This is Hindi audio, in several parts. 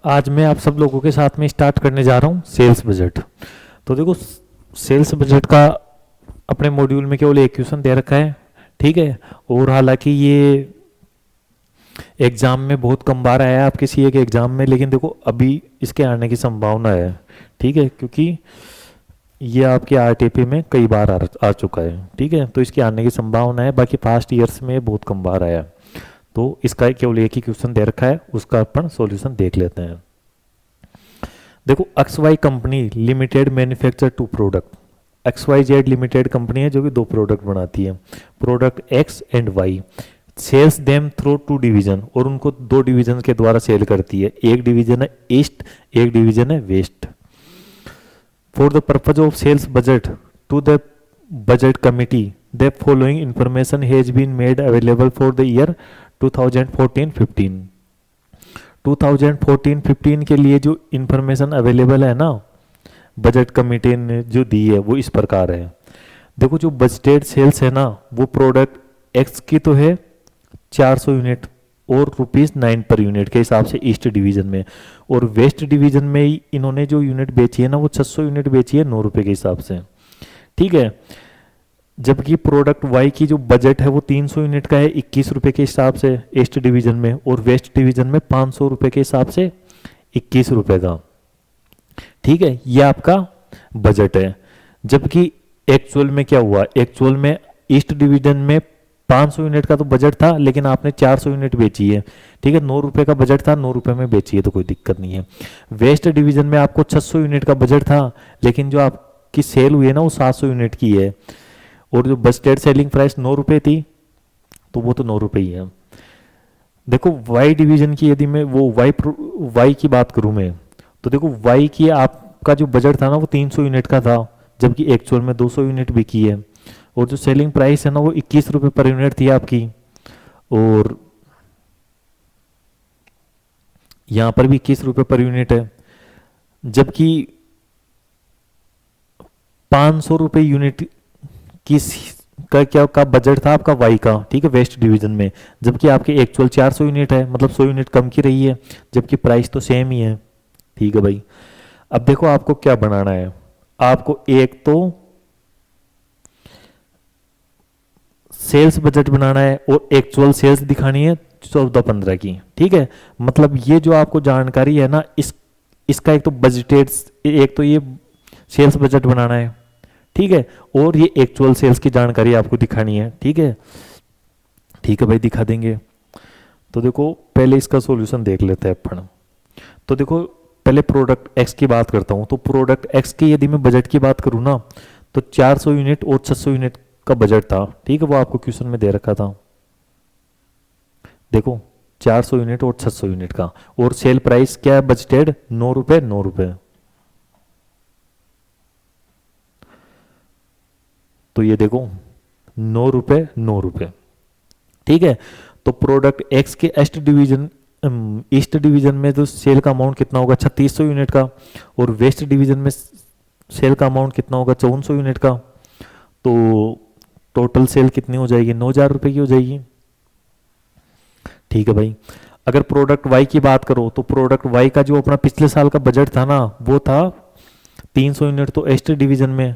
आज मैं आप सब लोगों के साथ में स्टार्ट करने जा रहा हूँ सेल्स बजट। तो देखो, सेल्स बजट का अपने मॉड्यूल में केवल एक क्वेश्चन दे रखा है, ठीक है। और हालांकि ये एग्जाम में बहुत कम बार आया है आपके सीए के एग्जाम में, लेकिन देखो अभी इसके आने की संभावना है, ठीक है, क्योंकि ये आपके आरटीपी में कई बार आ चुका है, ठीक है। तो इसके आने की संभावना है, बाकी पास्ट ईयर्स में बहुत कम बार आया। तो इसका केवल एक ही क्वेश्चन दे रखा है, उसका अपन सॉल्यूशन देख लेते हैं। देखो, X Y company limited manufacture two product. X Y Z limited company है जो कि दो प्रोडक्ट बनाती है, product X and Y. Sales them through two division, और उनको दो डिवीजन के द्वारा सेल करती है। एक डिवीजन है ईस्ट, एक डिवीजन है west. For the purpose of sales budget to the budget committee the following information has been made available for the year 2014-15। 2014-15 के लिए जो इंफॉर्मेशन अवेलेबल है ना, बजट कमेटी ने जो दी है वो इस प्रकार है। देखो, जो बजटेड सेल्स है ना, वो प्रोडक्ट एक्स की तो है 400 यूनिट और ₹9 पर यूनिट के हिसाब से ईस्ट डिवीजन में, और वेस्ट डिवीजन में ही इन्होंने जो यूनिट बेची है ना, वो 600 यूनिट बेची है ₹9 के हिसाब से, ठीक है। जबकि प्रोडक्ट वाई की जो बजट है वो 300 यूनिट का है ₹21 के हिसाब से ईस्ट डिवीजन में, और वेस्ट डिवीजन में ₹500 के हिसाब से ₹21 का, ठीक है। ये आपका बजट है। जबकि एक्चुअल में क्या हुआ, एक्चुअल में ईस्ट डिवीजन में 500 यूनिट का तो बजट था, लेकिन आपने 400 यूनिट बेची है, ठीक है। ₹9 का बजट था, ₹9 में बेची है, तो कोई दिक्कत नहीं है। वेस्ट डिवीजन में आपको 600 यूनिट का बजट था, लेकिन जो आपकी सेल हुई है ना वो 700 यूनिट की है, और जो बजटेड सेलिंग प्राइस ₹9 थी, तो वो तो ₹9 ही है। देखो, वाई डिवीजन की यदि मैं वो वाई की बात करूं मैं, तो देखो वाई की आपका जो बजट था ना वो 300 यूनिट का था, जबकि एक्चुअल में 200 यूनिट बिकी है, और जो सेलिंग प्राइस है ना वो ₹21 पर यूनिट थी आपकी, और यहां पर भी ₹21 पर यूनिट है। जबकि ₹500 यूनिट की का बजट था आपका वाई का, ठीक है, वेस्ट डिवीजन में। जबकि आपके एक्चुअल 400 यूनिट है, मतलब 100 यूनिट कम की रही है, जबकि प्राइस तो सेम ही है, ठीक है भाई। अब देखो आपको क्या बनाना है, आपको एक तो सेल्स बजट बनाना है और एक्चुअल सेल्स दिखानी है 14-15 की, ठीक है। मतलब ये जो आपको जानकारी है ना, इसका एक तो बजटेड, एक तो ये सेल्स बजट बनाना है, ठीक है, और ये एक्चुअल सेल्स की जानकारी आपको दिखानी है, ठीक है। ठीक है भाई, दिखा देंगे। तो देखो पहले इसका सॉल्यूशन देख लेते हैं अपन। तो देखो, पहले प्रोडक्ट एक्स की बात करता हूं। तो प्रोडक्ट एक्स की यदि मैं बजट की बात करूं ना, तो 400 यूनिट और 600 यूनिट का बजट था, ठीक है, वो आपको क्वेश्चन में दे रखा था। देखो, 400 यूनिट और 600 यूनिट का, और सेल प्राइस क्या है बजटेड, ₹9, ₹9। तो ये देखो, ₹9, ₹9, ठीक है। तो प्रोडक्ट एक्स के ईस्ट डिवीजन में तो सेल का अमाउंट कितना होगा, 3600 यूनिट का, और वेस्ट डिवीजन में सेल का अमाउंट कितना होगा, 5400 यूनिट का। तो टोटल सेल कितनी हो जाएगी, ₹9000 की हो जाएगी, ठीक है भाई। अगर प्रोडक्ट वाई की बात करो, तो प्रोडक्ट वाई का जो अपना पिछले साल का बजट था ना, वो था 300 यूनिट तो ईस्ट डिवीजन में,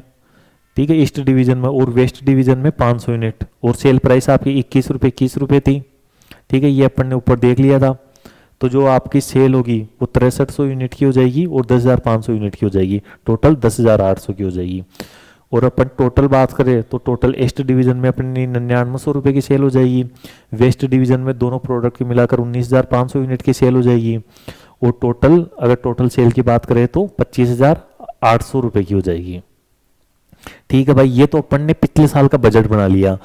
ठीक है, ईस्ट डिवीजन में, और वेस्ट डिवीजन में 500 यूनिट, और सेल प्राइस आपकी ₹21 थी, ठीक है। ये अपन ने ऊपर देख लिया था। तो जो आपकी सेल होगी वो 6300 यूनिट की हो जाएगी, और 10,500 यूनिट की हो जाएगी, टोटल 10,800 की हो जाएगी। और अपन टोटल बात करें तो टोटल ईस्ट डिवीजन में अपनी ₹9900 की सेल हो जाएगी, वेस्ट डिवीजन में दोनों प्रोडक्ट की मिलाकर 19,500 यूनिट की सेल हो जाएगी, और टोटल अगर टोटल सेल की बात करें तो ₹25,800 की हो जाएगी, ठीक है भाई। ये तो अपन ने पिछले साल का बजट बना लिया।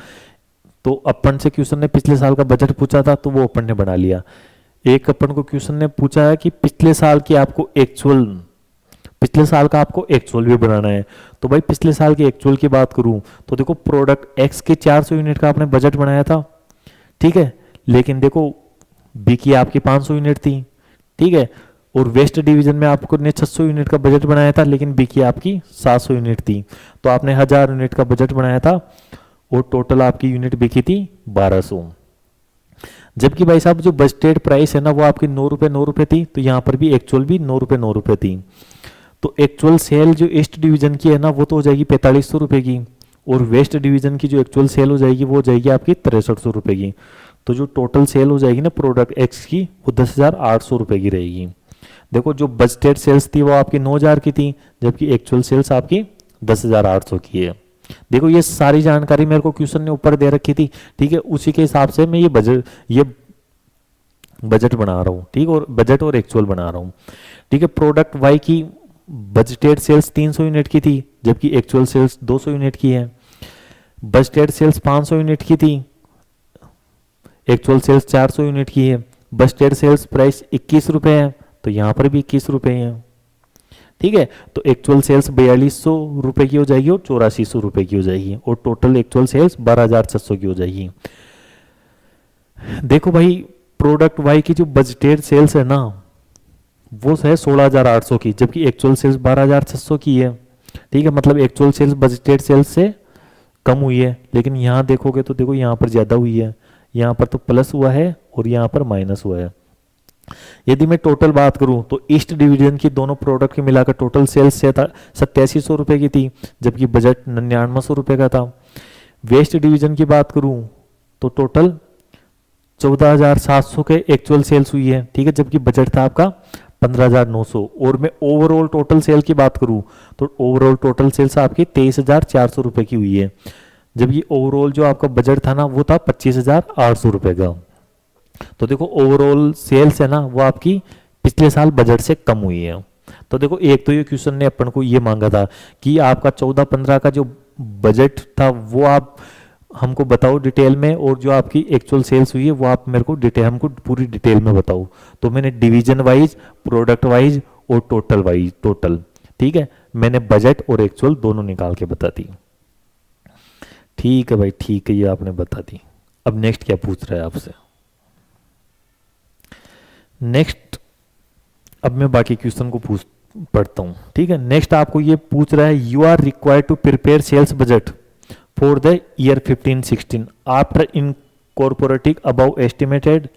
तो अपन से क्वेश्चन ने पिछले साल का बजट पूछा था, तो वो अपन ने बना लिया। एक अपन को क्वेश्चन ने पूछा है कि पिछले साल की आपको एक्चुअल, पिछले साल का आपको एक्चुअल भी बनाना है। तो भाई पिछले साल की एक्चुअल की बात करूं, तो देखो प्रोडक्ट एक्स के 400 यूनिट का आपने बजट बनाया था, ठीक है, लेकिन देखो बी की आपकी 500 यूनिट थी, ठीक है, और वेस्ट डिवीजन में आपको ने 600 यूनिट का बजट बनाया था, लेकिन बी की आपकी 700 यूनिट थी। तो आपने 1000 यूनिट का बजट बनाया था, और टोटल आपकी यूनिट बिकी थी 1200। जबकि भाई साहब जो बजटेड प्राइस है ना वो आपकी 9 रुपये थी, तो यहाँ पर भी एक्चुअल भी 9 रुपये थी। तो एक्चुअल सेल जो ईस्ट डिवीजन की है ना वो तो हो जाएगी 4500 रुपये की, और वेस्ट डिवीजन की जो एक्चुअल सेल हो जाएगी वो हो जाएगी आपकी 6300 रुपये की। तो जो टोटल सेल हो जाएगी ना प्रोडक्ट एक्स की वो 10,800 रुपये की रहेगी। देखो जो बजटेड सेल्स थी वो आपकी 9,000 की थी, जबकि एक्चुअल सेल्स आपकी 10,800 की है। देखो ये सारी जानकारी मेरे को क्वेश्चन ने ऊपर दे रखी थी, ठीक है, उसी के हिसाब से मैं ये बजट बना रहा हूँ, ठीक, और बजट और एक्चुअल बना रहा हूँ, ठीक है। प्रोडक्ट वाई की बजटेड सेल्स 300 यूनिट की थी, जबकि एक्चुअल सेल्स 200 यूनिट की है। बजटेड सेल्स 500 यूनिट की थी, एक्चुअल सेल्स 400 यूनिट की है। बजटेड सेल्स प्राइस 21 रुपए है, तो यहाँ पर भी 21 रुपए है, ठीक है। तो एक्चुअल सेल्स 4200 रुपए की हो जाएगी और 8400 रुपए की हो जाएगी, और टोटल एक्चुअल सेल्स 12,600 की हो जाएगी। देखो भाई प्रोडक्ट वाई की जो बजटेड सेल्स है ना वो है 16,800 की, जबकि एक्चुअल सेल्स 12,600 की है, ठीक है। मतलब एक्चुअल सेल्स बजटेड सेल्स से कम हुई है, लेकिन यहाँ देखोगे तो देखो यहाँ पर ज़्यादा हुई है, यहाँ पर तो प्लस हुआ है और यहाँ पर माइनस हुआ है। यदि मैं टोटल बात करूं तो ईस्ट डिवीजन की दोनों प्रोडक्ट के मिलाकर टोटल सेल्स से था 8700 रुपये की थी, जबकि बजट 9900 रुपये का था। वेस्ट डिवीजन की बात करूं तो टोटल 14,700 के एक्चुअल सेल्स हुई है, ठीक है, जबकि बजट था आपका 15,900। और मैं ओवरऑल टोटल सेल की बात करूं तो ओवरऑल टोटल सेल्स आपकी 23,400 रुपये की हुई है, जबकि ओवरऑल जो आपका बजट था ना वो था 25,800 रुपये का। तो देखो ओवरऑल सेल्स है ना वो आपकी पिछले साल बजट से कम हुई है। तो देखो एक तो ये क्वेश्चन ने अपन को ये मांगा था कि आपका 14-15 का जो बजट था वो आप हमको बताओ डिटेल में, और जो आपकी एक्चुअल सेल्स हुई है वो आप मेरे को डिटेल हमको पूरी डिटेल में बताओ। तो मैंने डिवीजन वाइज, प्रोडक्ट वाइज और टोटल वाइज, टोटल, ठीक है, मैंने बजट और एक्चुअल दोनों निकाल के बता दी। ठीक है भाई, ठीक है, ये आपने बता दी। अब नेक्स्ट क्या पूछ रहा है आपसे? नेक्स्ट अब मैं बाकी क्वेश्चन को पढ़ता हूं, ठीक है। नेक्स्ट आपको ये पूछ रहा है you are required to prepare sales budget for the year 15-16 after incorporating above estimated,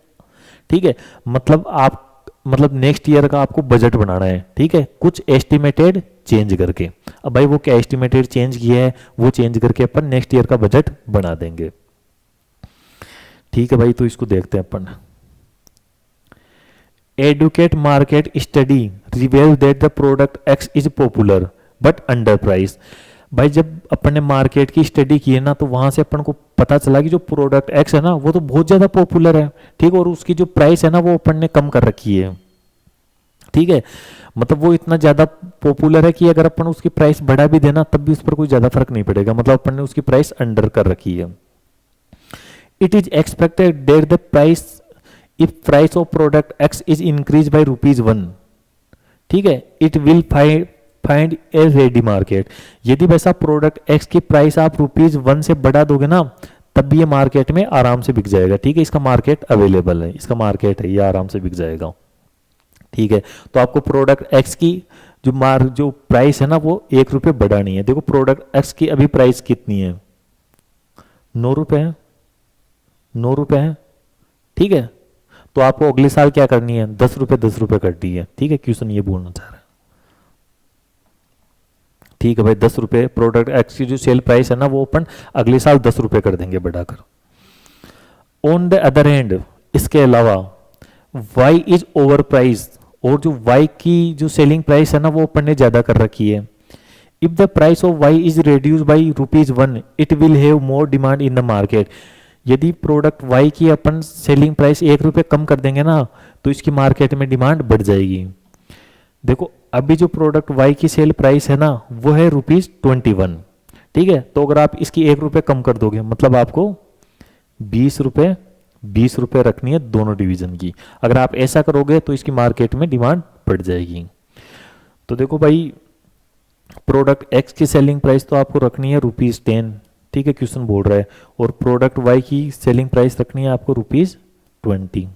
ठीक है। मतलब नेक्स्ट ईयर का आपको बजट बनाना है, ठीक है, कुछ एस्टिमेटेड चेंज करके। अब भाई वो क्या एस्टिमेटेड चेंज किया है वो चेंज करके अपन नेक्स्ट ईयर का बजट बना देंगे, ठीक है भाई। तो इसको देखते हैं अपन। Educate market study reveals that the product X is popular but underpriced। भाई जब अपन ने मार्केट की स्टडी की है ना तो वहां से अपन को पता चला कि जो प्रोडक्ट एक्स है ना वो तो बहुत ज्यादा पॉपुलर है, ठीक है, और उसकी जो प्राइस है ना वो अपन ने कम कर रखी है, ठीक है। मतलब वो इतना ज्यादा पॉपुलर है कि अगर अपन उसकी प्राइस बढ़ा भी देना तब भी उस पर कोई ज्यादा फर्क नहीं पड़ेगा, मतलब अपन ने उसकी प्राइस अंडर कर रखी है। It is expected that the price if price of product X is increased by ₹1, ठीक है, it will find a ready market। यदि वैसा प्रोडक्ट X की प्राइस आप ₹1 से बढ़ा दोगे ना तब भी ये मार्केट में आराम से बिक जाएगा, ठीक है, इसका मार्केट अवेलेबल है, इसका मार्केट है, ये आराम से बिक जाएगा, ठीक है। तो आपको प्रोडक्ट X की जो प्राइस है ना वो ₹1 बढ़ानी है। देखो प्रोडक्ट X की अभी प्राइस कितनी है, 9 रुपए है, 9 रुपए है, ठीक है। तो आपको अगले साल क्या करनी है, 10 रुपए करनी है, ठीक है, क्वेश्चन ये बोलना चाह रहा है, ठीक है भाई। 10 रुपए प्रोडक्ट एक्स की जो सेल प्राइस है ना वो अपन अगले साल 10 रुपए कर देंगे बढ़ाकर। ऑन द अदर हैंड इसके अलावा वाई इज ओवर प्राइस, और जो वाई की जो सेलिंग प्राइस है ना वो अपन ने ज्यादा कर रखी है। If the price of Y is reduce by ₹1 it will have more demand in the market. यदि प्रोडक्ट वाई की अपन सेलिंग प्राइस ₹1 कम कर देंगे ना तो इसकी मार्केट में डिमांड बढ़ जाएगी। देखो अभी जो प्रोडक्ट वाई की सेल प्राइस है ना वो है ₹21, ठीक है। तो अगर आप इसकी ₹1 कम कर दोगे मतलब आपको 20 रुपए रखनी है दोनों डिवीजन की। अगर आप ऐसा करोगे तो इसकी मार्केट में डिमांड बढ़ जाएगी। तो देखो भाई प्रोडक्ट एक्स की सेलिंग प्राइस तो आपको रखनी है ₹10, ठीक है, क्वेश्चन बोल रहा है, और प्रोडक्ट वाई की सेलिंग प्राइस रखनी है आपको ₹20।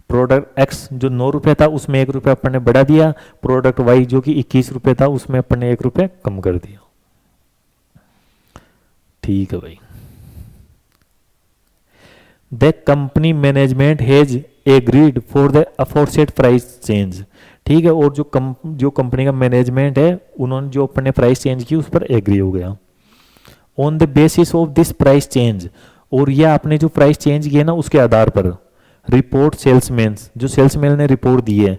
प्रोडक्ट एक्स जो 9 रुपए था उसमें ₹1 अपन ने बढ़ा दिया, प्रोडक्ट वाई जो कि 21 रुपए था उसमें अपन ने ₹1 कम कर दिया, ठीक है भाई। The company management has agreed for the aforesaid price change. ठीक है, और जो कंपनी का मैनेजमेंट है उन्होंने जो अपने प्राइस चेंज की उस पर एग्री हो गया। On the basis of this price change, और यह आपने जो प्राइस चेंज किया ना उसके आधार पर रिपोर्ट सेल्समैन, जो सेल्समैन ने रिपोर्ट दी है,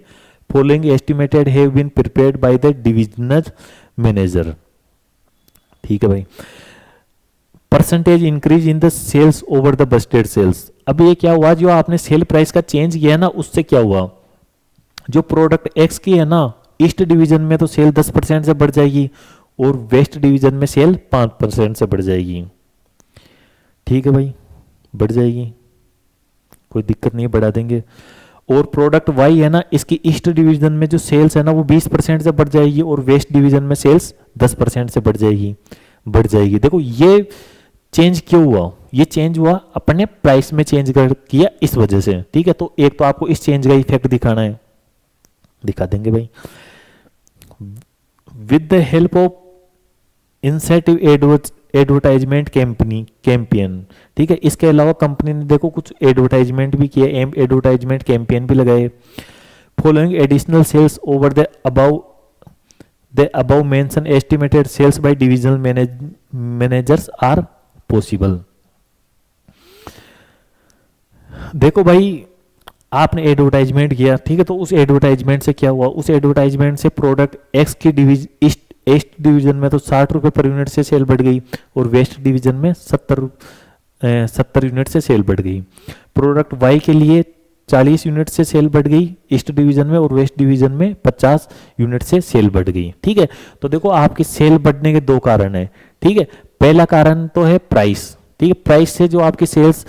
following estimated have been prepared by the divisional manager. ठीक है भाई, percentage increase in the sales over the budgeted sales. अब ये क्या हुआ, जो आपने सेल प्राइस का चेंज किया ना उससे क्या हुआ, जो प्रोडक्ट एक्स की है ना ईस्ट डिवीजन में तो सेल 10% से बढ़ जाएगी और वेस्ट डिवीजन में सेल 5% से बढ़ जाएगी। ठीक है भाई, बढ़ जाएगी, कोई दिक्कत नहीं, बढ़ा देंगे। और प्रोडक्ट वाई है ना, इसकी ईस्ट डिवीजन में जो सेल्स है ना वो 20% से बढ़ जाएगी और वेस्ट डिवीजन में सेल्स 10% से बढ़ जाएगी। देखो ये चेंज क्यों हुआ, ये चेंज हुआ अपने प्राइस में चेंज कर किया इस वजह से। ठीक है, तो एक तो आपको इस चेंज का इफेक्ट दिखाना है, दिखा देंगे भाई। With the help of incentive advertisement campaign. ठीक है, इसके अलावा कंपनी ने देखो कुछ एडवर्टाइजमेंट भी किया, एडवर्टाइजमेंट कैंपेन भी लगाए। Following additional sales over the above mentioned estimated sales by divisional managers are possible। देखो भाई, आपने एडवर्टाइजमेंट किया, ठीक है, तो उस एडवर्टाइजमेंट से क्या हुआ, उस एडवर्टाइजमेंट से प्रोडक्ट एक्स की ईस्ट डिवीजन में तो 60 रुपए पर यूनिट से सेल बढ़ गई और वेस्ट डिवीजन में 70 यूनिट से सेल बढ़ गई। प्रोडक्ट वाई के लिए 40 यूनिट से सेल बढ़ गई ईस्ट डिवीजन में और वेस्ट डिवीजन में 50 यूनिट से सेल बढ़ गई। ठीक है, तो देखो आपकी सेल बढ़ने के दो कारण है। ठीक है, पहला कारण तो है प्राइस। ठीक है, प्राइस से जो आपकी सेल्स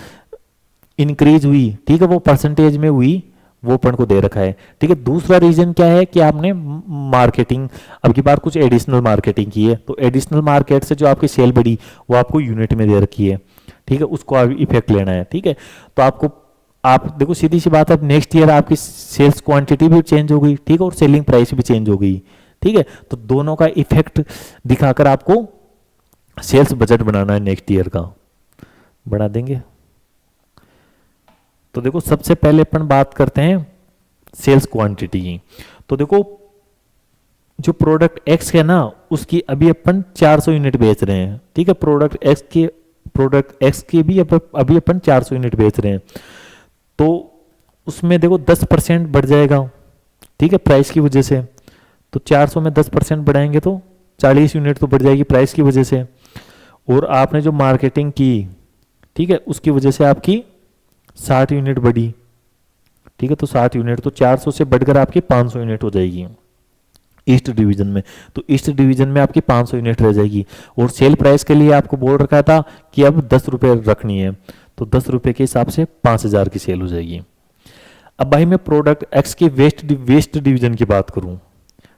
इंक्रीज हुई, ठीक है, वो परसेंटेज में हुई, वो अपन को दे रखा है। ठीक है, दूसरा रीजन क्या है कि आपने मार्केटिंग, अब की बार कुछ एडिशनल मार्केटिंग की है, तो एडिशनल मार्केट से जो आपकी सेल बढ़ी वो आपको यूनिट में दे रखी है। ठीक है, उसको आप इफेक्ट लेना है। ठीक है, तो आप देखो सीधी सी बात है, नेक्स्ट ईयर आपकी सेल्स क्वांटिटी भी चेंज हो गई, ठीक है, और सेलिंग प्राइस भी चेंज हो गई। ठीक है, तो दोनों का इफेक्ट दिखाकर आपको सेल्स बजट बनाना है नेक्स्ट ईयर का, बना देंगे। तो देखो सबसे पहले अपन बात करते हैं सेल्स क्वांटिटी की। तो देखो जो प्रोडक्ट एक्स है ना उसकी अभी अपन 400 यूनिट बेच रहे हैं। ठीक है, प्रोडक्ट एक्स की भी अभी अपन 400 यूनिट बेच रहे हैं, तो उसमें देखो 10% बढ़ जाएगा। ठीक है, प्राइस की वजह से, तो 400 में 10% बढ़ाएंगे तो 40 यूनिट तो बढ़ जाएगी प्राइस की वजह से। और आपने जो मार्केटिंग की, ठीक है, उसकी वजह से आपकी 60 यूनिट बढ़ी। ठीक है, तो 60 यूनिट तो 400 से बढ़कर आपकी 500 यूनिट हो जाएगी ईस्ट डिवीजन में। तो ईस्ट डिवीजन में आपकी 500 यूनिट रह जाएगी। और सेल प्राइस के लिए आपको बोल रखा था कि अब 10 रुपये रखनी है, तो 10 रुपये के हिसाब से 5000 की सेल हो जाएगी। अब भाई मैं प्रोडक्ट एक्स की वेस्ट डिवीजन की बात करूं,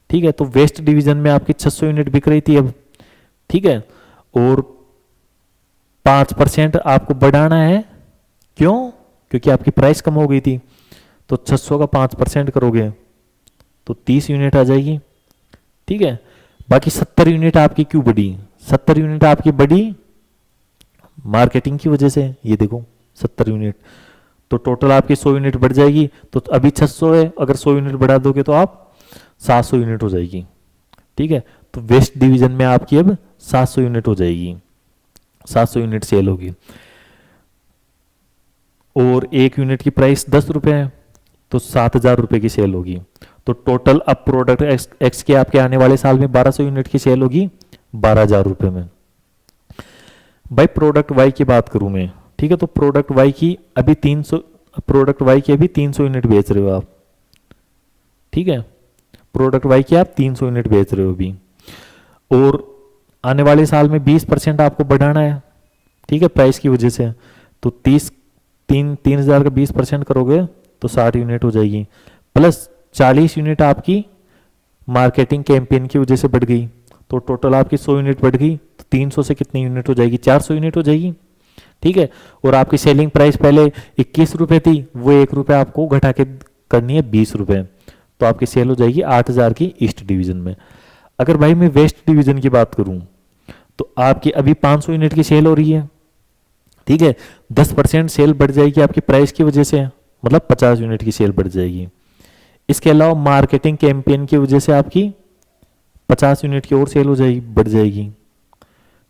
ठीक है, तो वेस्ट डिवीजन में आपकी 600 यूनिट बिक रही थी अब। ठीक है, और 5% आपको बढ़ाना है, क्यों, क्योंकि आपकी प्राइस कम हो गई थी। तो 600 का 5% करोगे तो 30 यूनिट आ जाएगी। ठीक है, बाकी 70 यूनिट आपकी क्यों बढ़ी, 70 यूनिट आपकी बढ़ी मार्केटिंग की वजह से। ये देखो 70 यूनिट, तो टोटल आपकी 100 यूनिट बढ़ जाएगी। तो अभी 600 है, अगर 100 यूनिट बढ़ा दोगे तो आप 700 यूनिट हो जाएगी। ठीक है, तो वेस्ट डिवीजन में आपकी अब 700 यूनिट हो जाएगी, 700 यूनिट सेल होगी। और एक यूनिट की प्राइस 10 रुपए है, तो 7000 रुपए की सेल होगी। तो टोटल अब प्रोडक्ट एक्स के आपके आने वाले साल में 1200 यूनिट की सेल होगी 12000 रुपए में। भाई प्रोडक्ट वाई की बात करूं मैं, ठीक है, तो प्रोडक्ट वाई की अभी 300 यूनिट बेच रहे हो आप। ठीक है, प्रोडक्ट वाई की आप 300 यूनिट बेच रहे हो अभी, और आने वाले साल में 20% आपको बढ़ाना है। ठीक है, प्राइस की वजह से, तो 3000 का 20% करोगे तो 60 यूनिट हो जाएगी, प्लस 40 यूनिट आपकी मार्केटिंग कैंपेन की वजह से बढ़ गई, तो टोटल आपकी 100 यूनिट बढ़ गई। तो 300 से कितनी यूनिट हो जाएगी, 400 यूनिट हो जाएगी। ठीक है, और आपकी सेलिंग प्राइस पहले 21 रुपए थी, वो 1 रुपए आपको घटा के करनी है 20 रुपए, तो आपकी सेल हो जाएगी 8000 की ईस्ट डिवीजन में। अगर भाई मैं वेस्ट डिवीजन की बात करूं तो आपकी अभी 500 यूनिट की सेल हो रही है। ठीक है। 10% सेल बढ़ जाएगी आपकी प्राइस की वजह से, मतलब 50 यूनिट की सेल बढ़ जाएगी। इसके अलावा मार्केटिंग कैंपेन की वजह से आपकी 50 यूनिट की और सेल हो जाएगी, बढ़ जाएगी।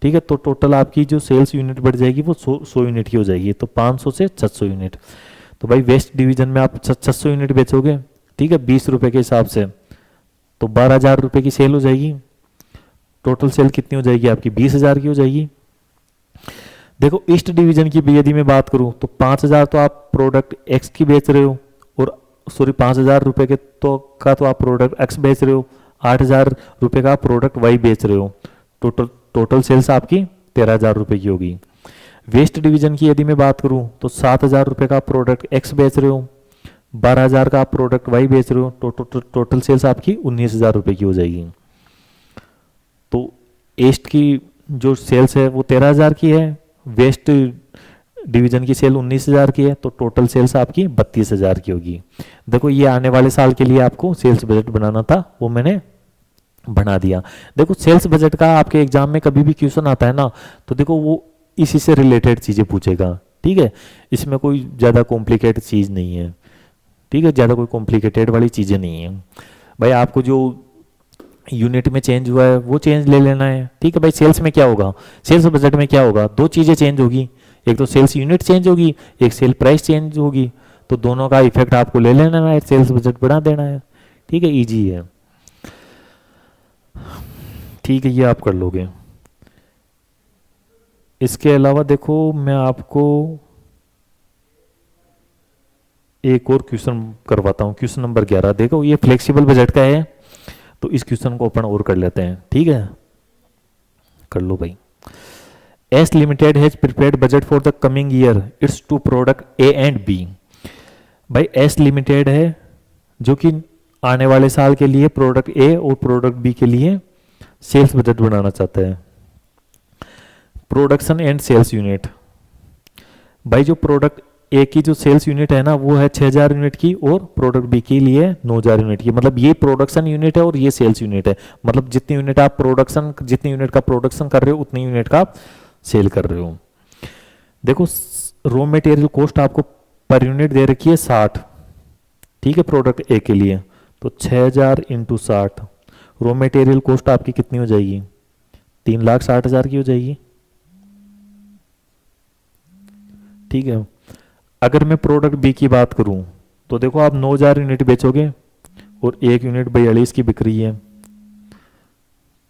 ठीक है, तो टोटल आपकी जो सेल्स यूनिट बढ़ जाएगी वो 100 यूनिट की हो जाएगी, तो 500 से 600 यूनिट। तो भाई वेस्ट डिवीजन में आप 600 यूनिट बेचोगे, ठीक है, 20 रुपए के हिसाब से, तो 12,000 रुपए की सेल हो जाएगी। टोटल सेल कितनी हो जाएगी आपकी? 20,000 की हो जाएगी। देखो ईस्ट डिवीजन की भी यदि मैं बात करूं तो 5,000 तो आप प्रोडक्ट एक्स की बेच रहे हो, और सॉरी 5,000 रुपए के तो आप प्रोडक्ट एक्स बेच रहे हो, 8,000 रुपए का प्रोडक्ट वाई बेच रहे हो। टोटल सेल्स आपकी 13,000 रुपए की होगी। वेस्ट डिवीजन की यदि मैं बात करूं तो 7,000 रुपए का प्रोडक्ट एक्स बेच रहे हो, 12,000 का आप प्रोडक्ट वाई बेच रहे हो, टोटल सेल्स आपकी 19,000 रुपए की हो जाएगी। तो ईस्ट की जो सेल्स है वो 13,000 की है, वेस्ट डिवीजन की सेल 19,000 की है, तो टोटल सेल्स आपकी 32,000 की होगी। देखो ये आने वाले साल के लिए आपको सेल्स बजट बनाना था, वो मैंने बना दिया। देखो सेल्स बजट का आपके एग्जाम में कभी भी क्वेश्चन आता है ना, तो देखो वो इसी से रिलेटेड चीजें पूछेगा, ठीक है। इसमें कोई ज्यादा कॉम्प्लिकेटेड चीज नहीं है, ठीक है, ज्यादा कोई कॉम्प्लिकेटेड वाली चीजें नहीं है। भाई आपको जो यूनिट में चेंज हुआ है वो चेंज ले लेना है, ठीक है। भाई सेल्स में क्या होगा, सेल्स बजट में क्या होगा, दो चीजें चेंज होगी, एक तो सेल्स यूनिट चेंज होगी, एक सेल प्राइस चेंज होगी, तो दोनों का इफेक्ट आपको ले लेना है, सेल्स बजट बढ़ा देना है, ठीक है, इजी है, ठीक है, ये आप कर लोगे। इसके अलावा देखो मैं आपको एक और क्वेश्चन करवाता हूं, क्वेश्चन नंबर 11। देखो ये फ्लेक्सिबल बजट का है, तो इस क्वेश्चन को अपन और कर लेते हैं, ठीक है, कर लो भाई। S limited has prepared budget for the coming year, its two product A and B. भाई एस लिमिटेड है जो कि आने वाले साल के लिए प्रोडक्ट ए और प्रोडक्ट बी के लिए सेल्स बजट बनाना चाहता है। प्रोडक्शन एंड सेल्स यूनिट, भाई जो प्रोडक्ट ए की जो सेल्स यूनिट है ना वो है 6,000 यूनिट की, और प्रोडक्ट बी के लिए 9,000 यूनिट की। मतलब ये प्रोडक्शन यूनिट है और ये सेल्स यूनिट है, मतलब जितनी यूनिट का प्रोडक्शन कर रहे हो उतनी यूनिट का आप सेल कर रहे हो। देखो रॉ मटेरियल कॉस्ट आपको पर यूनिट दे रखी है 60, ठीक है, प्रोडक्ट ए के लिए, तो 6,000 इंटू 60, रॉ मटेरियल कॉस्ट आपकी कितनी हो जाएगी? 3,60,000 की हो जाएगी, ठीक है। अगर मैं प्रोडक्ट बी की बात करूं तो देखो आप 9,000 यूनिट बेचोगे और एक यूनिट 42 की बिक रही है,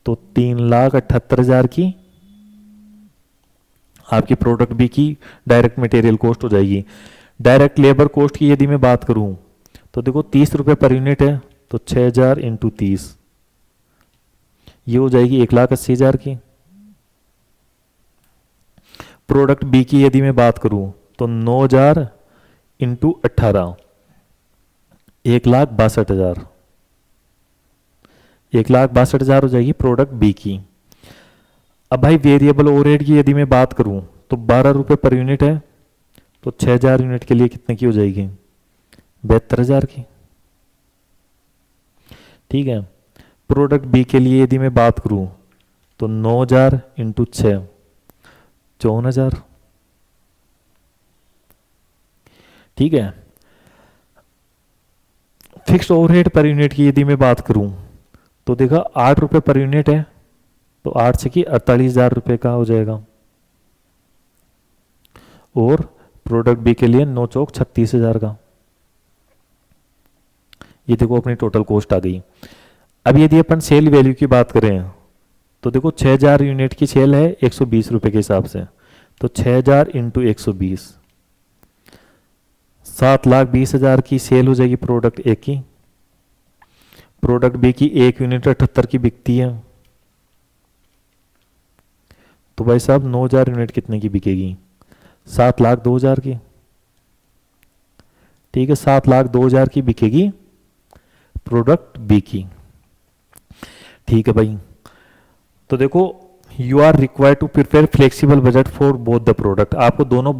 तो 3,78,000 की आपकी प्रोडक्ट बी की डायरेक्ट मटेरियल कॉस्ट हो जाएगी। डायरेक्ट लेबर कॉस्ट की यदि मैं बात करूं तो देखो 30 रुपए पर यूनिट है, तो 6,000 इंटू 30, ये हो जाएगी 1,80,000 की। प्रोडक्ट बी की यदि मैं बात करूं तो 9,000 इंटू 18, 1,62,000, 1,62,000 हो जाएगी प्रोडक्ट बी की। अब भाई वेरिएबल ओवरहेड की यदि मैं बात करूं तो 12 रुपए पर यूनिट है, तो 6,000 यूनिट के लिए कितने की हो जाएगी? 72,000 की, ठीक है। प्रोडक्ट बी के लिए यदि मैं बात करूं तो 9,000 इंटू 6, 54,000, ठीक है। फिक्स्ड ओवरहेड पर यूनिट की यदि मैं बात करूं तो देखा 8 रुपए पर यूनिट है, तो 8 से की 48,000 रुपए का हो जाएगा, और प्रोडक्ट बी के लिए 9 चौक 36,000 का। ये देखो अपनी टोटल कॉस्ट आ गई। अब यदि अपन सेल वैल्यू की बात करें तो देखो 6,000 यूनिट की सेल है 120 रुपए के हिसाब से, तो 6,000 इंटू 120, 7,20,000 की सेल हो जाएगी प्रोडक्ट ए की। प्रोडक्ट बी की एक यूनिट 78 की बिकती है, तो भाई साहब 9,000 यूनिट कितने की बिकेगी? 7,02,000 की, ठीक है, 7,02,000 की बिकेगी प्रोडक्ट बी की, ठीक है भाई। तो देखो you are required to prepare flexible budget for both the product, आपको दोनों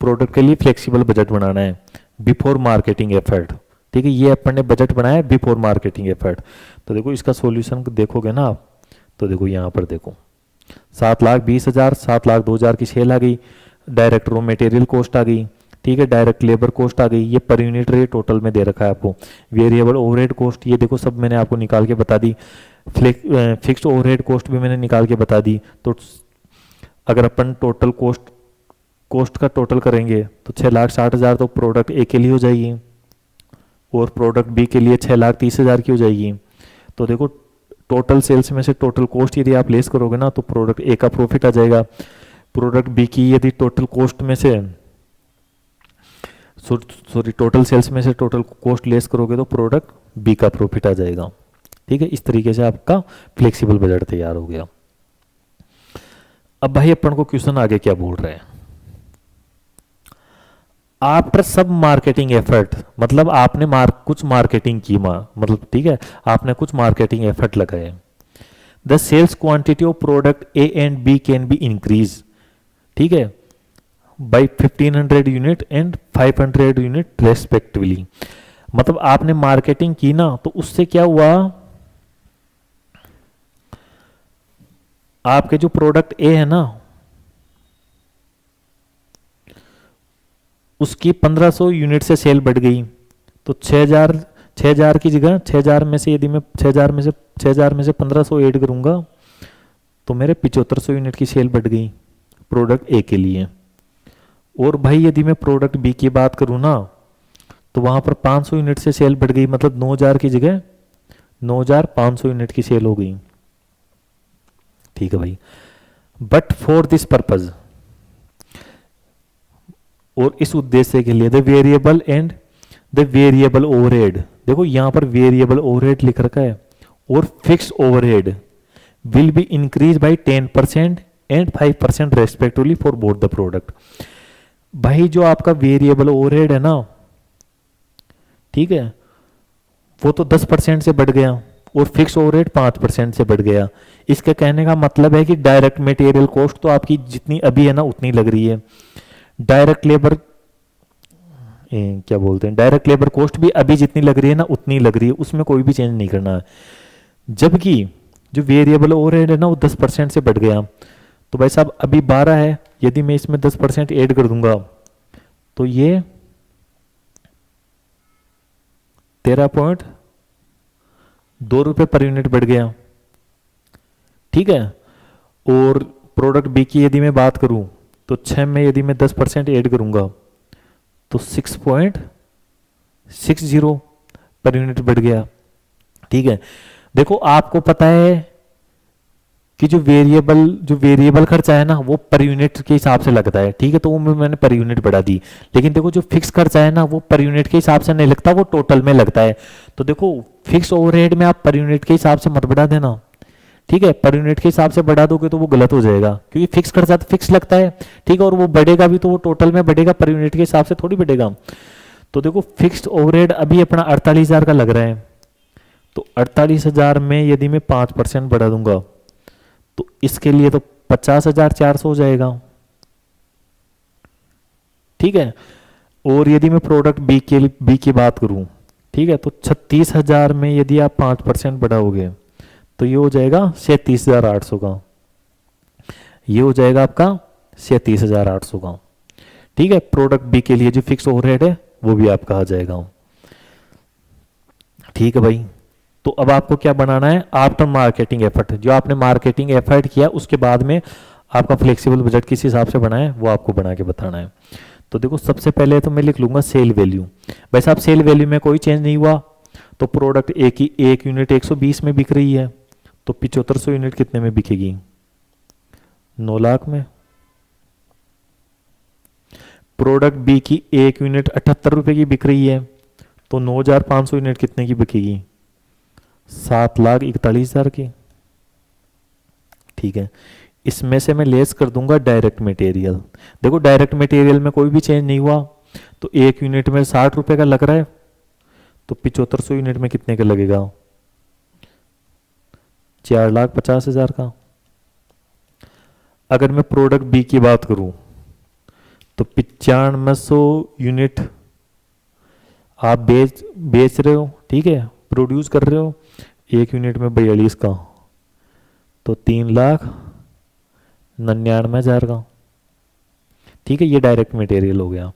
प्रोडक्ट के लिए फ्लेक्सिबल बजट बनाना है बिफोर मार्केटिंग एफर्ट, ठीक है। ये अपन ने बजट बनाया बिफोर मार्केटिंग एफर्ट। तो देखो इसका सॉल्यूशन देखोगे ना आप, तो देखो यहाँ पर देखो 7,20,000, 7,02,000 की सेल आ गई, डायरेक्ट रॉ मटेरियल कॉस्ट आ गई, ठीक है, डायरेक्ट लेबर कॉस्ट आ गई, ये पर यूनिट रेट टोटल में दे रखा है आपको। वेरिएबल ओवरहेड कॉस्ट ये देखो सब मैंने आपको निकाल के बता दी। फिक्स्ड ओवरहेड कॉस्ट भी मैंने निकाल के बता दी। तो अगर अपन टोटल कॉस्ट का टोटल करेंगे तो 6,60,000 तो प्रोडक्ट ए के लिए हो जाएगी और प्रोडक्ट बी के लिए 6,30,000 की हो जाएगी। तो देखो टोटल सेल्स में से टोटल कॉस्ट यदि आप लेस करोगे ना तो प्रोडक्ट ए का प्रॉफिट आ जाएगा। प्रोडक्ट बी की यदि टोटल कॉस्ट में से सॉरी टोटल सेल्स में से टोटल कॉस्ट लेस करोगे तो प्रोडक्ट बी का प्रॉफिट आ जाएगा। ठीक है, इस तरीके से आपका फ्लेक्सिबल बजट तैयार हो गया। अब भाई अपन को क्वेश्चन आगे क्या बोल रहे हैं, आफ्टर सब मार्केटिंग एफर्ट, मतलब आपने कुछ मार्केटिंग की मतलब ठीक है, आपने कुछ मार्केटिंग एफर्ट लगाए, the sales quantity of product A and B can be increase, ठीक है, by 1500 unit and 500 unit respectively. मतलब आपने मार्केटिंग की ना तो उससे क्या हुआ, आपके जो प्रोडक्ट ए है ना उसकी 1500 यूनिट से सेल बढ़ गई। तो 6000 की जगह 6000 में से यदि मैं 6000 में से 1500 ऐड करूंगा तो मेरे 7500 यूनिट की सेल बढ़ गई प्रोडक्ट ए के लिए। और भाई यदि मैं प्रोडक्ट बी की बात करूं ना तो वहां पर 500 यूनिट से सेल बढ़ गई, मतलब 9000 की जगह 9500 यूनिट की सेल हो गई। ठीक है भाई, बट फॉर दिस पर्पज, और इस उद्देश्य के लिए, the variable and the variable overhead, देखो यहां पर वेरिएबल ओवरहेड लिख रखा है और fix overhead will be increase by 10% and 5% respectively for both the product. भाई जो आपका वेरिएबल ओवरहेड है ना, ठीक है, वो तो 10% से बढ़ गया और फिक्स ओवरहेड 5% से बढ़ गया। इसके कहने का मतलब है कि डायरेक्ट मटेरियल कॉस्ट तो आपकी जितनी अभी है ना उतनी लग रही है, डायरेक्ट लेबर क्या बोलते हैं, डायरेक्ट लेबर कॉस्ट भी अभी जितनी लग रही है ना उतनी लग रही है, उसमें कोई भी चेंज नहीं करना है। जबकि जो वेरिएबल ओवरहेड है ना वो 10% से बढ़ गया। तो भाई साहब अभी 12 है, यदि मैं इसमें 10% ऐड कर दूंगा तो ये 13.2 रुपए पर यूनिट बढ़ गया। ठीक है, और प्रोडक्ट बी की यदि मैं बात करूं तो 6 में यदि मैं 10% ऐड करूंगा तो 6.60 पर यूनिट बढ़ गया। ठीक है, देखो आपको पता है कि जो वेरिएबल खर्चा है ना वो पर यूनिट के हिसाब से लगता है। ठीक है, तो वो मैंने पर यूनिट बढ़ा दी, लेकिन देखो जो फिक्स खर्चा है ना वो पर यूनिट के हिसाब से नहीं लगता, वो टोटल में लगता है। तो देखो फिक्स ओवरहेड में आप पर यूनिट के हिसाब से मत बढ़ा देना। ठीक है, पर यूनिट के हिसाब से बढ़ा दोगे तो वो गलत हो जाएगा, क्योंकि फिक्स खर्चा तो फिक्स लगता है। ठीक है, और वो बढ़ेगा भी तो वो टोटल में बढ़ेगा, पर यूनिट के हिसाब से थोड़ी बढ़ेगा। तो देखो फिक्स्ड ओवरहेड अभी अपना 48,000 का लग रहा है, तो 48,000 में यदि मैं 5% बढ़ा दूंगा तो इसके लिए तो 50,400 हो जाएगा। ठीक है, और यदि मैं प्रोडक्ट बी की बात करूं, ठीक है, तो 36,000 में यदि आप 5% बढ़ाओगे तो ये हो जाएगा 37,800 का, ये हो जाएगा आपका 37,800 का। ठीक है, प्रोडक्ट बी के लिए जो फिक्स ओवरहेड है वो भी आपका आ जाएगा। ठीक है भाई, तो अब आपको क्या बनाना है, आफ्टर मार्केटिंग एफर्ट, जो आपने मार्केटिंग एफर्ट किया उसके बाद में आपका फ्लेक्सिबल बजट किस हिसाब से बनाए वो आपको बना के बताना है। तो देखो सबसे पहले तो मैं लिख लूंगा सेल वैल्यू। भाई साहब सेल वैल्यू में कोई चेंज नहीं हुआ, तो प्रोडक्ट ए की एक यूनिट 120 में बिक रही है, तो 7500 यूनिट कितने में बिकेगी, 9 लाख में। प्रोडक्ट बी की एक यूनिट 78 रुपए की बिक रही है, तो 9,500 यूनिट कितने की बिकेगी, 7,41,000 की। ठीक है, इसमें से मैं लेस कर दूंगा डायरेक्ट मटेरियल। देखो डायरेक्ट मटेरियल में कोई भी चेंज नहीं हुआ, तो एक यूनिट में 60 रुपए का लग रहा है, तो 7500 यूनिट में कितने का लगेगा, 4,50,000 का। अगर मैं प्रोडक्ट बी की बात करूं तो 9500 यूनिट आप बेच रहे हो, ठीक है, प्रोड्यूस कर रहे हो, एक यूनिट में 42 का, तो 3,99,000 का। ठीक है, ये डायरेक्ट मटेरियल हो गया।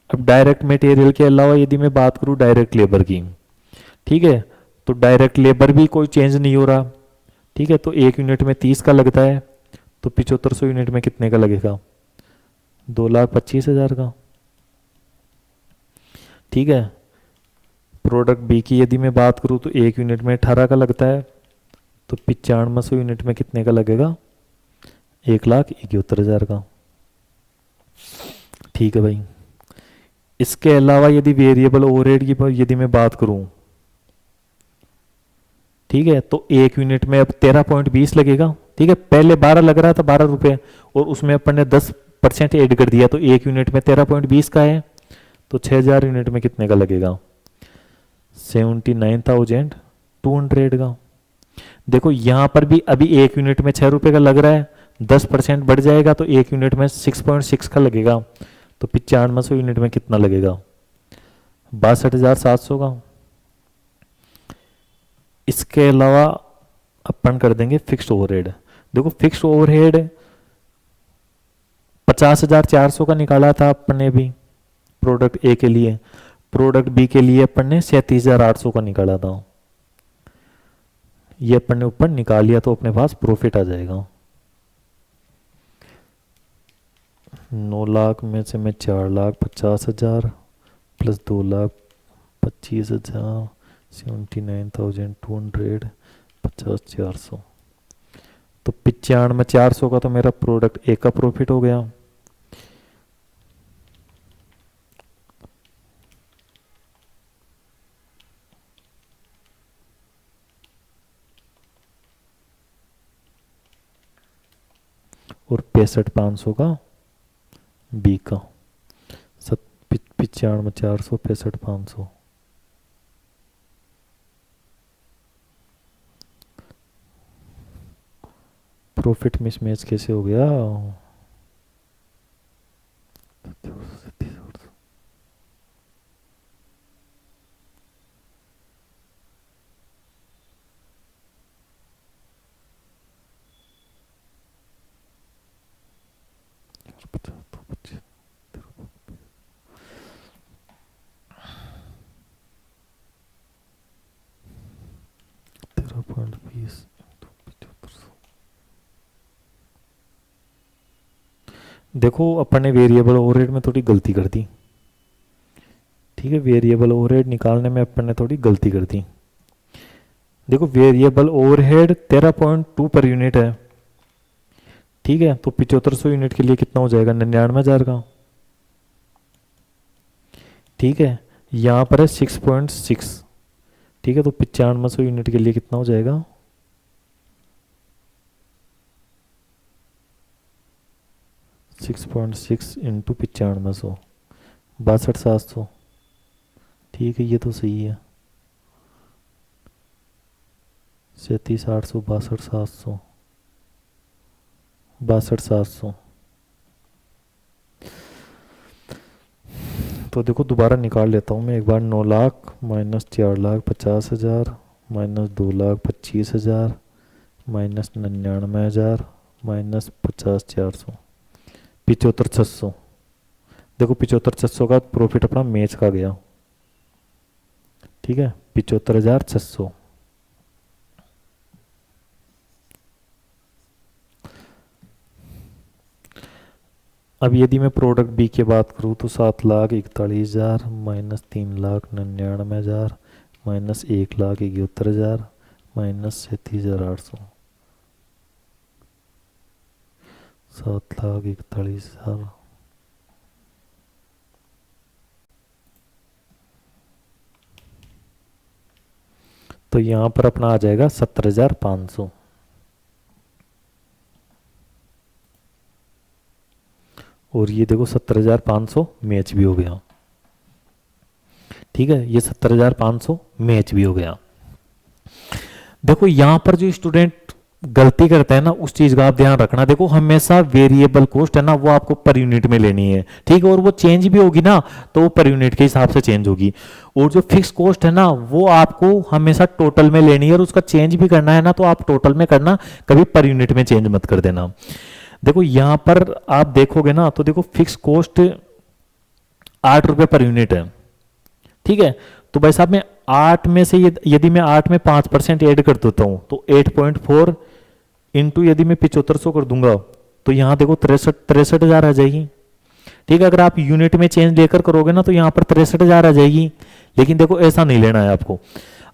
अब डायरेक्ट मटेरियल के अलावा यदि मैं बात करूं डायरेक्ट लेबर की, ठीक है, तो डायरेक्ट लेबर भी कोई चेंज नहीं हो रहा। ठीक है, तो 1 यूनिट में 30 का लगता है, तो 7500 यूनिट में कितने का लगेगा? 2,25,000 का। ठीक है, प्रोडक्ट बी की यदि मैं बात करूं तो 1 यूनिट में 18 का लगता है, तो 9500 यूनिट में कितने का लगेगा? 1,71,000 का। ठीक है भाई, इसके अलावा यदि वेरिएबल ओवरहेड की यदि मैं बात करूं, ठीक है, तो 1 यूनिट में अब 13.20 लगेगा। ठीक है, पहले 12 लग रहा था, 12 रुपए, और उसमें अपन ने 10% ऐड कर दिया, तो 1 यूनिट में 13.20 का है, तो 6,000 यूनिट में कितने का लगेगा? 79,200 का। देखो यहां पर भी अभी 1 यूनिट में 6 रुपए का लग रहा है, 10% बढ़ जाएगा तो 1 यूनिट में 6.6 का लगेगा, तो 9500 यूनिट में कितना लगेगा? 62,700 का। इसके अलावा अपन कर देंगे फिक्स्ड ओवरहेड। देखो फिक्स्ड ओवरहेड 50,400 का निकाला था अपन ने भी प्रोडक्ट ए के लिए, प्रोडक्ट बी के लिए अपन ने 37,800 का निकाला था। ये अपन ने ऊपर निकाल लिया तो अपने पास प्रॉफिट आ जाएगा। 9 लाख में से मैं 4,50,000 प्लस 2,25,000 79,200 50,400, तो 95,400 का तो मेरा प्रोडक्ट ए का प्रॉफिट हो गया। और 65,500 का बी का। 95,400 65,500। प्रॉफिट मिसमैच कैसे हो गया? देखो अपन ने वेरिएबल ओवरहेड में थोड़ी गलती कर दी। ठीक है, वेरिएबल ओवरहेड निकालने में अपन ने थोड़ी गलती कर दी। देखो वेरिएबल ओवरहेड 13.2 पर यूनिट है। ठीक है, तो 7500 यूनिट के लिए कितना हो जाएगा? 99,000 का। ठीक है, यहां पर है 6.6। ठीक है, तो 9500 यूनिट के लिए कितना हो जाएगा? 6.6 इंटू 9500 62,700। ठीक है, ये तो सही है। 37,800 62,700 62,700। तो देखो दोबारा निकाल लेता हूँ मैं एक बार। 9 lakh minus 4,50,000 minus 2,25,000 minus 99,000 minus 50,400 75,600। देखो 75,600 का प्रॉफिट अपना मैच का गया। ठीक है, 75,600। अब यदि मैं प्रोडक्ट बी की बात करूँ तो 7,41,000 माइनस 3,99,000 माइनस 1,71,000 माइनस 37,800 7,41,000। तो यहां पर अपना आ जाएगा 70,500। और ये देखो 70,500 मैच भी हो गया। ठीक है, ये 70,500 मैच भी हो गया। देखो यहां पर जो स्टूडेंट गलती करता है ना, उस चीज का आप ध्यान रखना। देखो हमेशा वेरिएबल कॉस्ट है ना, वो आपको पर यूनिट में लेनी है। ठीक है, और वो चेंज भी होगी ना तो वो पर यूनिट के हिसाब से चेंज होगी। और जो फिक्स कॉस्ट है ना, वो आपको हमेशा टोटल में लेनी है, और उसका चेंज भी करना है ना तो आप टोटल में करना, कभी पर यूनिट में चेंज मत कर देना। देखो यहाँ पर आप देखोगे ना तो देखो फिक्स कॉस्ट 8 रुपये पर यूनिट है, ठीक है। तो भाई साहब मैं 8 में से यदि मैं 8 में 5% ऐड कर देता हूँ तो 8.4 इंटू यदि मैं 7500 कर दूंगा तो यहाँ देखो 63,000 आ जाएगी, ठीक है। अगर आप यूनिट में चेंज लेकर करोगे ना तो यहाँ पर 63,000 आ जाएगी। लेकिन देखो ऐसा नहीं लेना है आपको,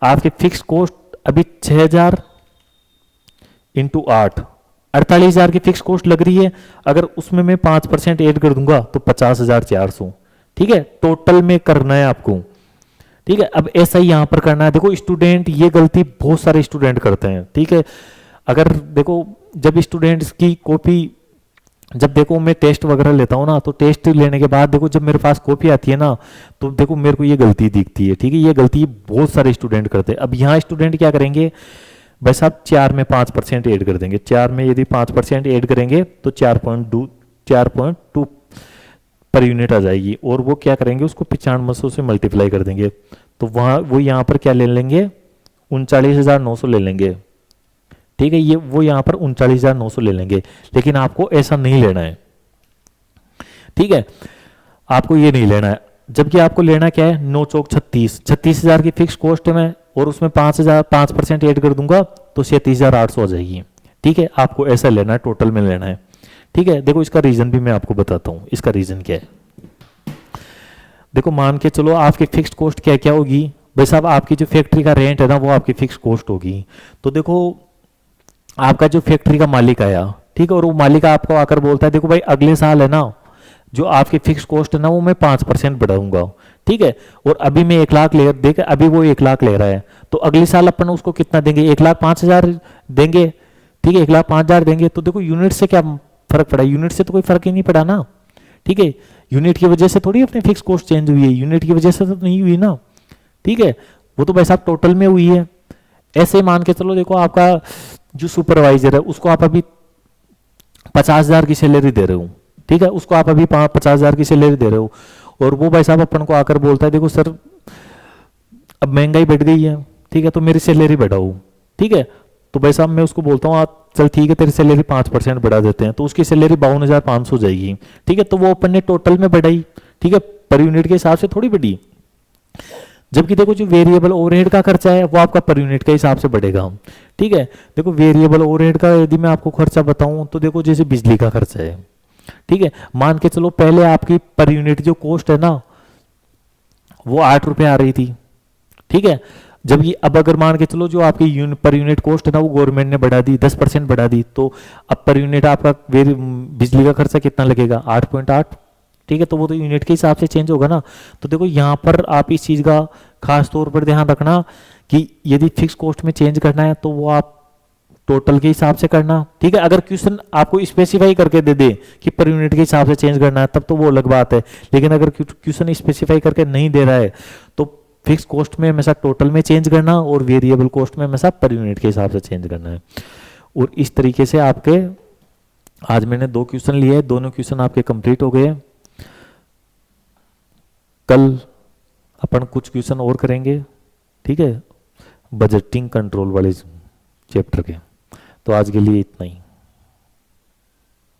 आपकी फिक्स कॉस्ट अभी 6,000 इंटू 8 48,000 की फिक्स कॉस्ट लग रही है। अगर उसमें मैं 5% ऐड कर दूंगा तो 50,400, ठीक है। टोटल में करना है आपको, ठीक है। अब ऐसा ही यहां पर करना है। देखो स्टूडेंट, ये गलती बहुत सारे स्टूडेंट करते हैं, ठीक है। अगर देखो जब स्टूडेंट्स की कॉपी, जब देखो मैं टेस्ट वगैरह लेता हूँ ना, तो टेस्ट लेने के बाद देखो जब मेरे पास कॉपी आती है ना तो देखो मेरे को ये गलती दिखती है, ठीक है। ये गलती बहुत सारे स्टूडेंट करते हैं। अब यहाँ स्टूडेंट क्या करेंगे, भाई साहब 4 में 5% ऐड कर देंगे। 4 में यदि 5% ऐड करेंगे तो 4.2 पर यूनिट आ जाएगी। और वो क्या करेंगे, उसको 9500 से मल्टीप्लाई कर देंगे तो वहाँ वो यहाँ पर क्या ले लेंगे, 39,900 ले लेंगे, ठीक है। ये वो यहाँ पर 39,900 ले लेंगे। लेकिन आपको ऐसा नहीं लेना है, ठीक है। आपको ये नहीं लेना है, जबकि आपको लेना क्या है, 9 चौक 36,000 की फिक्स कॉस्ट है मैं, और उसमें 5% ऐड कर दूंगा तो 37,800 आ जाएगी, ठीक है। आपको ऐसा लेना है, टोटल में लेना है, ठीक है। देखो इसका रीजन भी मैं आपको बताता हूं, इसका रीजन क्या है। देखो मान के चलो आपकी फिक्स्ड कॉस्ट क्या क्या होगी, भाई साहब आपकी जो फैक्ट्री का रेंट है ना वो आपकी फिक्स कॉस्ट होगी। तो देखो आपका जो फैक्ट्री का मालिक आया, ठीक है, और वो मालिक आपको आकर बोलता है देखो भाई अगले साल है ना जो आपकी फिक्स कॉस्ट है ना वो मैं 5% बढ़ाऊंगा, ठीक है। और अभी मैं 1 लाख ले देख, अभी वो 1 लाख ले रहा है तो अगले साल अपन उसको कितना देंगे, 1,05,000 देंगे, ठीक है। 1,05,000 देंगे तो देखो यूनिट से क्या फर्क पड़ा, यूनिट से तो कोई फर्क ही नहीं पड़ा ना, ठीक है। यूनिट की वजह से थोड़ी अपनी फिक्स कॉस्ट चेंज हुई है, यूनिट की वजह से तो नहीं हुई ना, ठीक है। वो तो भाई साहब टोटल में हुई है। ऐसे मान के चलो देखो आपका जो सुपरवाइजर है उसको आप अभी 50,000 की सैलरी दे रहे हो, ठीक है। उसको आप अभी 50,000 की सैलरी दे रहे हो और वो भाई साहब अपन को आकर बोलता है देखो सर अब महंगाई बढ़ गई है, ठीक है, तो मेरी सैलरी बढ़ाओ, ठीक है। तो भाई साहब मैं उसको बोलता हूँ चल ठीक है तेरी सैलरी 5% बढ़ा देते हैं, तो उसकी सैलरी 52,500 हो जाएगी, ठीक है। तो वो अपन ने टोटल में बढ़ाई, ठीक है, पर यूनिट के हिसाब से थोड़ी बढ़ी। जबकि देखो जो वेरिएबल ओवरहेड का खर्चा है वो आपका पर यूनिट के हिसाब से बढ़ेगा, ठीक है। देखो वेरिएबल ओवरहेड का यदि मैं आपको खर्चा बताऊं तो देखो जैसे बिजली का खर्चा है, ठीक है। मान के चलो पहले आपकी पर यूनिट जो कॉस्ट है ना वो 8 रुपए आ रही थी, ठीक है। जबकि अब अगर मान के चलो जो आपकी पर यूनिट कॉस्ट है ना वो गवर्नमेंट ने बढ़ा दी, 10% बढ़ा दी, तो अब पर यूनिट आपका बिजली का खर्चा कितना लगेगा, 8.8, ठीक है। तो वो तो यूनिट के हिसाब से चेंज होगा ना। तो देखो यहाँ पर आप इस चीज का खास तौर पर ध्यान रखना कि यदि फिक्स कॉस्ट में चेंज करना है तो वो आप टोटल के हिसाब से करना, ठीक है। अगर क्वेश्चन आपको स्पेसिफाई करके दे दे कि पर यूनिट के हिसाब से चेंज करना है तब तो वो अलग बात है। लेकिन अगर क्वेश्चन स्पेसिफाई करके नहीं दे रहा है तो फिक्स कॉस्ट में हमेशा टोटल में चेंज करना और वेरिएबल कॉस्ट में हमेशा पर यूनिट के हिसाब से चेंज करना है। और इस तरीके से आपके आज मैंने 2 क्वेश्चन लिए, दोनों क्वेश्चन आपके कंप्लीट हो गए। कल अपन कुछ क्वेश्चन और करेंगे, ठीक है, बजटिंग कंट्रोल वाले चैप्टर के। तो आज के लिए इतना ही।